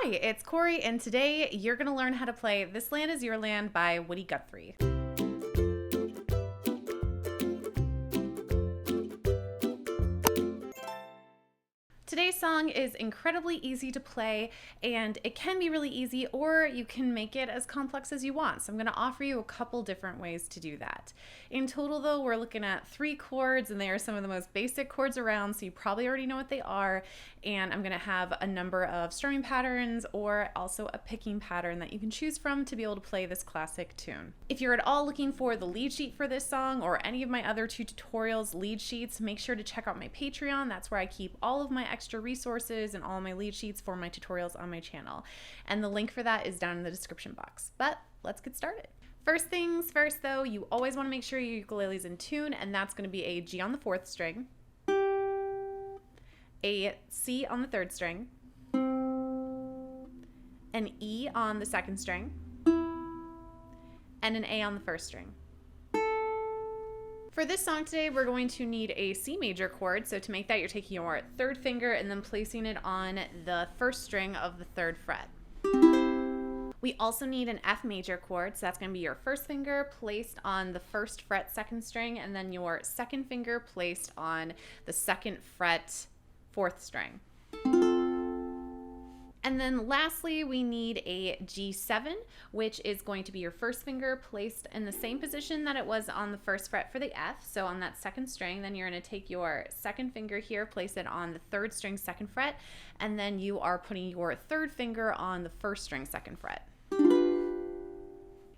Hi, it's Cory, and today you're going to learn how to play This Land Is Your Land by Woody Guthrie. Today's song is incredibly easy to play, and it can be really easy, or you can make it as complex as you want. So I'm going to offer you a couple different ways to do that. In total, though, we're looking at 3 chords, and they are some of the most basic chords around, so you probably already know what they are. And I'm going to have a number of strumming patterns or also a picking pattern that you can choose from to be able to play this classic tune. If you're at all looking for the lead sheet for this song or any of my other 2 tutorials lead sheets, make sure to check out my Patreon. That's where I keep all of my extra resources and all my lead sheets for my tutorials on my channel. And the link for that is down in the description box. But let's get started. First things first though, you always want to make sure your ukulele is in tune, and that's going to be a G on the 4th string, a C on the 3rd string, an E on the 2nd string, and an A on the 1st string. For this song today, we're going to need a C major chord. So to make that, you're taking your 3rd finger and then placing it on the 1st string of the 3rd fret. We also need an F major chord, so that's going to be your 1st finger placed on the 1st fret 2nd string, and then your 2nd finger placed on the 2nd fret 4th string. And then lastly, we need a G7, which is going to be your 1st finger placed in the same position that it was on the 1st fret for the F, so on that 2nd string. Then you're going to take your 2nd finger here, place it on the 3rd string 2nd fret, and then you are putting your 3rd finger on the 1st string 2nd fret.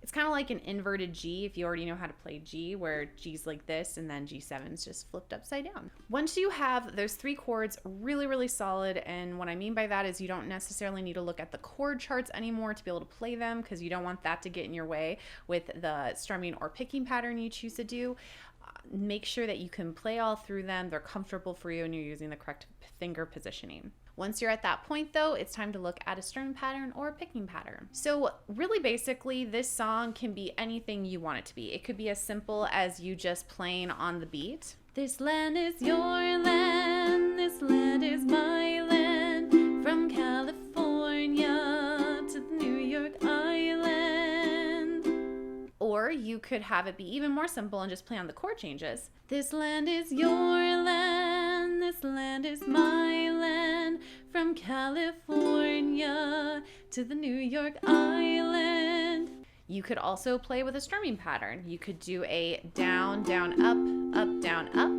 It's kind of like an inverted G if you already know how to play G, where G's like this and then G7's just flipped upside down. Once you have those 3 chords really solid, and what I mean by that is you don't necessarily need to look at the chord charts anymore to be able to play them, because you don't want that to get in your way with the strumming or picking pattern you choose to do. Make sure that you can play all through them, they're comfortable for you, and you're using the correct finger positioning. Once you're at that point though, it's time to look at a strumming pattern or a picking pattern. So really basically, this song can be anything you want it to be. It could be as simple as you just playing on the beat. This land is your land, this land is my land, from California to the New York Island. Or you could have it be even more simple and just play on the chord changes. This land is your land, this land is my land, from California to the New York Island. You could also play with a strumming pattern. You could do a down, down, up, down, up,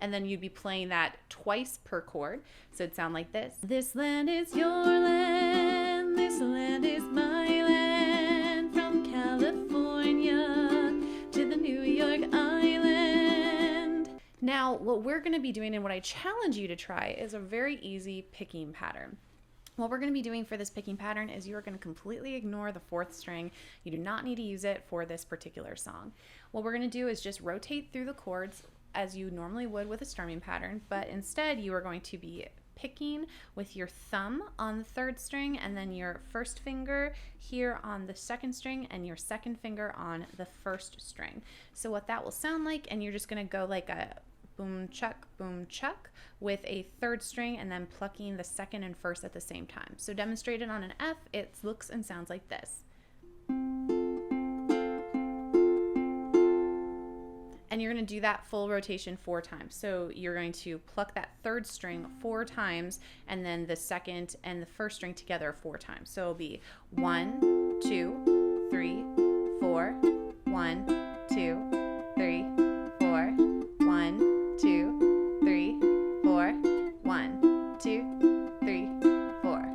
and then you'd be playing that twice per chord. So it'd sound like this. This land is your land, this land is my land, from California to the New York Island. Now, what we're going to be doing, and what I challenge you to try, is a very easy picking pattern. What we're going to be doing for this picking pattern is you are going to completely ignore the 4th string. You do not need to use it for this particular song. What we're going to do is just rotate through the chords as you normally would with a strumming pattern, but instead you are going to be picking with your thumb on the 3rd string, and then your 1st finger here on the 2nd string, and your 2nd finger on the 1st string. So what that will sound like, and you're just going to go like a boom chuck with a 3rd string, and then plucking the 2nd and 1st at the same time. So demonstrated on an F, it looks and sounds like this. And you're going to do that full rotation 4 times. So you're going to pluck that 3rd string 4 times, and then the 2nd and the 1st string together 4 times. So it'll be 1, 2, 3, 4, 1, 2, 3, 4, 1, 2, 3, 4, 1, 2, 3, 4.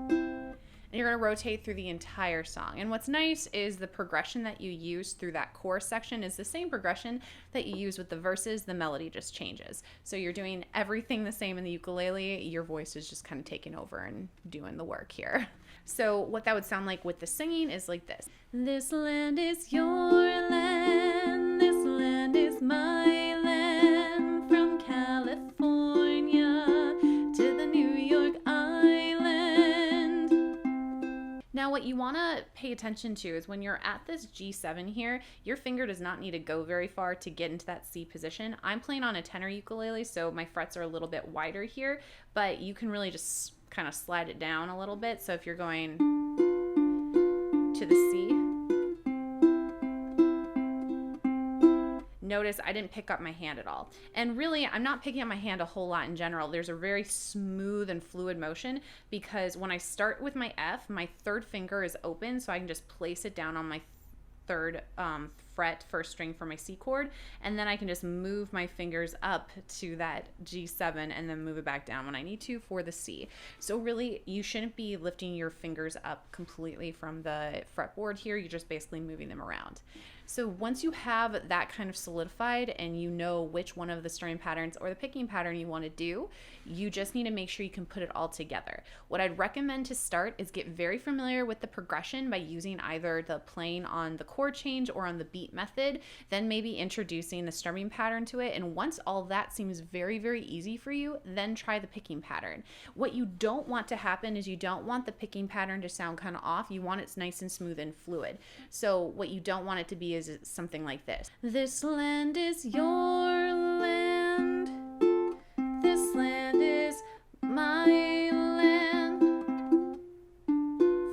And you're going to rotate through the entire song. And what's nice is the progression that you use through that chorus section is the same progression that you use with the verses. The melody just changes. So you're doing everything the same in the ukulele. Your voice is just kind of taking over and doing the work here. So what that would sound like with the singing is like this. This land is your land, this land is my land, from California to the New York Island. Now what you want to pay attention to is when you're at this G7 here, your finger does not need to go very far to get into that C position. I'm playing on a tenor ukulele, so my frets are a little bit wider here, but you can really just kind of slide it down a little bit. So if you're going to the C, notice I didn't pick up my hand at all. And really, I'm not picking up my hand a whole lot in general. There's a very smooth and fluid motion because when I start with my F, my third finger is open, so I can just place it down on my third fret, first string for my C chord, and then I can just move my fingers up to that G7 and then move it back down when I need to for the C. So really, you shouldn't be lifting your fingers up completely from the fretboard here. You're just basically moving them around. So once you have that kind of solidified and you know which one of the strumming patterns or the picking pattern you want to do, you just need to make sure you can put it all together. What I'd recommend to start is get very familiar with the progression by using either the playing on the chord change or on the beat method, then maybe introducing the strumming pattern to it. And once all that seems very, very easy for you, then try the picking pattern. What you don't want to happen is you don't want the picking pattern to sound kind of off. You want it nice and smooth and fluid. So what you don't want it to be is something like this. This land is your land. This land is my land.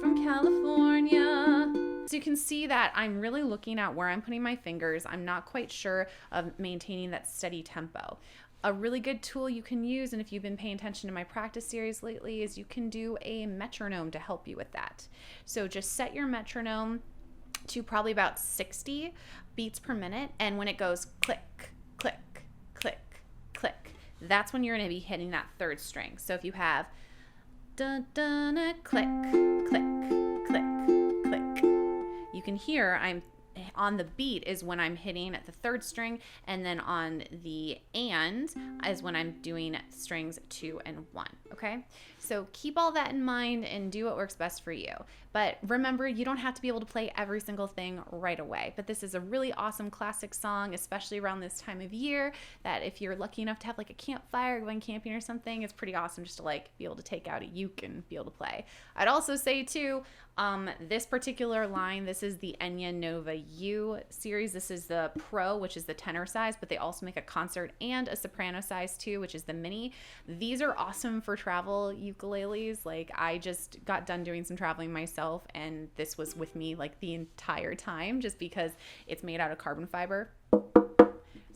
From California. So you can see that I'm really looking at where I'm putting my fingers. I'm not quite sure of maintaining that steady tempo. A really good tool you can use, and if you've been paying attention to my practice series lately, is you can do a metronome to help you with that. So just set your metronome to probably about 60 beats per minute, and when it goes click, click, click, click, that's when you're going to be hitting that third string. So if you have dun dun click, click, click, click, you can hear I'm on the beat is when I'm hitting the third string, and then on the and is when I'm doing strings 2 and 1. Okay, so keep all that in mind and do what works best for you. But remember, you don't have to be able to play every single thing right away. But this is a really awesome classic song, especially around this time of year, that if you're lucky enough to have like a campfire going camping or something, it's pretty awesome just to like be able to take out a uke and be able to play. I'd also say too, this particular line, this is the Enya Nova U series. This is the Pro, which is the tenor size, but they also make a concert and a soprano size too, which is the mini. These are awesome for travel ukuleles. Like, I just got done doing some traveling myself, and this was with me like the entire time just because it's made out of carbon fiber.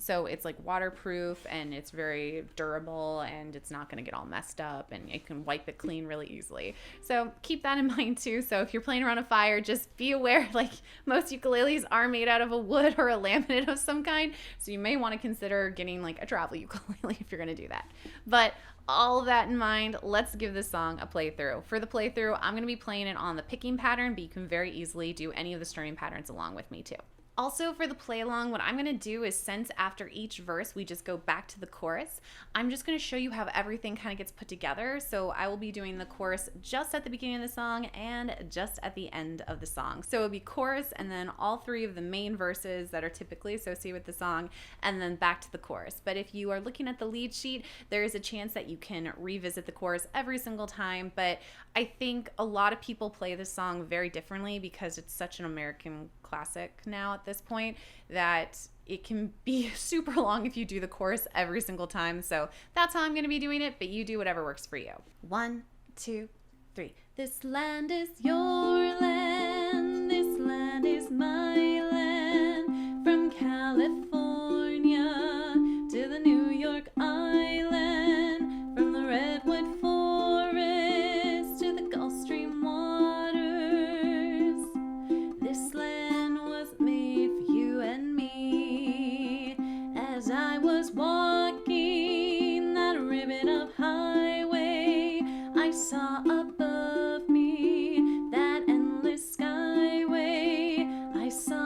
So it's like waterproof and it's very durable and it's not going to get all messed up, and you can wipe it clean really easily. So keep that in mind too. So if you're playing around a fire, just be aware, like, most ukuleles are made out of a wood or a laminate of some kind. So you may want to consider getting like a travel ukulele if you're going to do that. But all that in mind, let's give this song a playthrough. For the playthrough, I'm going to be playing it on the picking pattern, but you can very easily do any of the strumming patterns along with me too. Also, for the play along, what I'm going to do is, since after each verse we just go back to the chorus, I'm just going to show you how everything kind of gets put together. So I will be doing the chorus just at the beginning of the song and just at the end of the song. So it'll be chorus and then all three of the main verses that are typically associated with the song, and then back to the chorus. But if you are looking at the lead sheet, there is a chance that you can revisit the chorus every single time. But I think a lot of people play this song very differently because it's such an American classic now at this point that it can be super long if you do the chorus every single time. So that's how I'm going to be doing it, but you do whatever works for you. 1, 2, 3. This land is your land. This land is my land. From California to the New York Island. From the Redwood Forest to the Gulf Stream waters. This land was made for you and me. As I was walking that ribbon of highway, I saw above me that endless skyway. I saw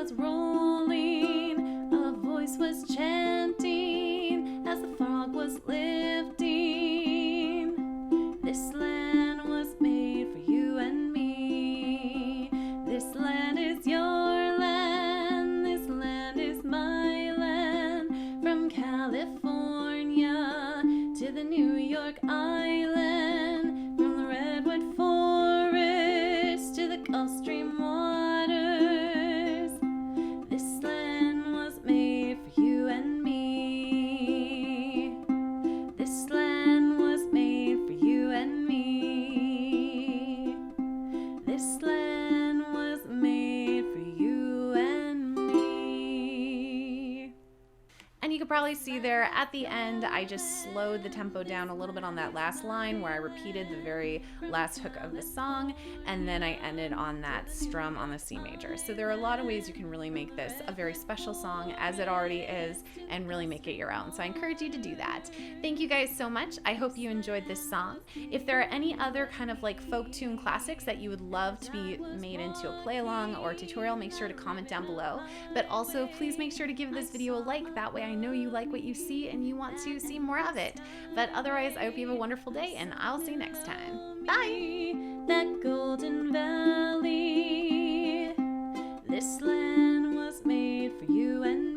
was rolling, a voice was chanting as the fog was lifting. This land was made for you and me. This land is your land. This land is my land. From California to the New York Island, from the redwood forest to the Gulf Stream waters. This land was made for you and me. This land was made for you and me. This land was made for you and me. And you could probably see there at the end, I just slowed the tempo down a little bit on that last line where I repeated the very last hook of the song, and then I ended on that strum on the C major. So there are a lot of ways you can really make this a very special song, as it already is, and really make it your own. So I encourage you to do that. Thank you guys so much. I hope you enjoyed this song. If there are any other kind of like folk tune classics that you would love to be made into a play along or a tutorial, make sure to comment down below. But also please make sure to give this video a like. That way I know you like what you see and you want to see more of it. But otherwise, I hope you have a wonderful day, and I'll see you next time. Bye! That golden valley, this land was made for you and